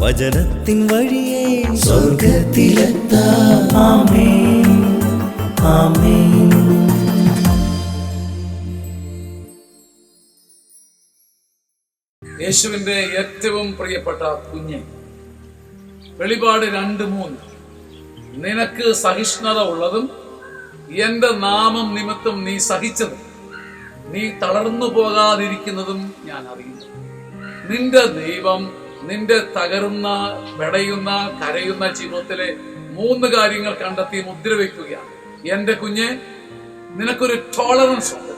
വചനത്തിൻ വഴിയേ സ്വർഗ്ഗത്തിലെത്താം. ആമേൻ, ആമേൻ. യേശുവിന്റെ ഏറ്റവും പ്രിയപ്പെട്ട കുഞ്ഞ്, വെളിപാട് 2:3, നിനക്ക് സഹിഷ്ണുത ഉള്ളതും എന്റെ നാമം നിമിത്തം നീ സഹിച്ചതും നീ തളർന്നു പോകാതിരിക്കുന്നതും ഞാൻ അറിയുന്നു. നിന്റെ ദൈവം നിന്റെ തകരുന്ന, വെടയുന്ന, കരയുന്ന ജീവിതത്തിലെ 3 കാര്യങ്ങൾ കണ്ടെത്തി മുദ്ര വയ്ക്കുകയാണ്. എന്റെ കുഞ്ഞ്, നിനക്കൊരു ടോളറൻസ് ഉണ്ട്.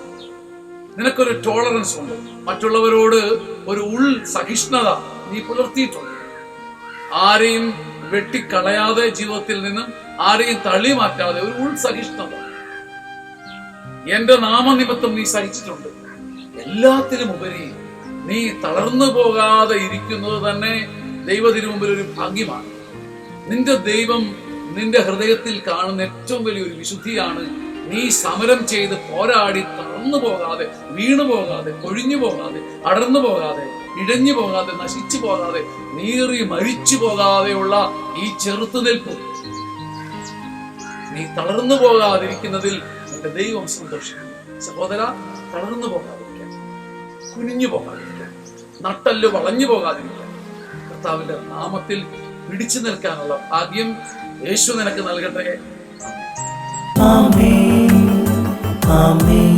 നിനക്കൊരു ടോളറൻസ് ഉണ്ട്. മറ്റുള്ളവരോട് ഒരു സഹിഷ്ണുത നീ പുലർത്തിയിട്ടുണ്ട്. ആരെയും വെട്ടിക്കളയാതെ, ജീവിതത്തിൽ നിന്നും ആരെയും തള്ളി മാറ്റാതെ ഒരു സഹിഷ്ണുത. എന്റെ നാമനിമിത്തം നീ സഹിച്ചിട്ടുണ്ട്. എല്ലാത്തിനും ഉപരി നീ തളർന്നു പോകാതെ ഇരിക്കുന്നത് തന്നെ ദൈവത്തിനു മുമ്പിൽ ഒരു ഭാഗ്യമാണ്. നിന്റെ ദൈവം നിന്റെ ഹൃദയത്തിൽ കാണുന്ന ഏറ്റവും വലിയൊരു വിശുദ്ധിയാണ്. നീ സമരം ചെയ്ത് പോരാടി തളർന്നു പോകാതെ, വീണു പോകാതെ, കൊഴിഞ്ഞു പോകാതെ, അടർന്നു പോകാതെ, ഇഴഞ്ഞു പോകാതെ, നശിച്ചു പോകാതെ, നീറി മരിച്ചു പോകാതെയുള്ള ഈ ചെറുത്തുനിൽപ്പ്. നീ തളർന്നു പോകാതിരിക്കുന്നതിൽ നിന്റെ ദൈവം സന്തോഷിക്കുന്നു. സഹോദര, തളർന്നു പോകാതിരിക്കാൻ, കുനിഞ്ഞു പോകാതിരിക്കാൻ, നട്ടല് വളഞ്ഞു പോകാതിരിക്കാൻ, കർത്താവിന്റെ നാമത്തിൽ പിടിച്ചു നിൽക്കാനുള്ള ഭാഗ്യം യേശു നിനക്ക് നൽകട്ടെ. ആമേൻ, ആമേൻ.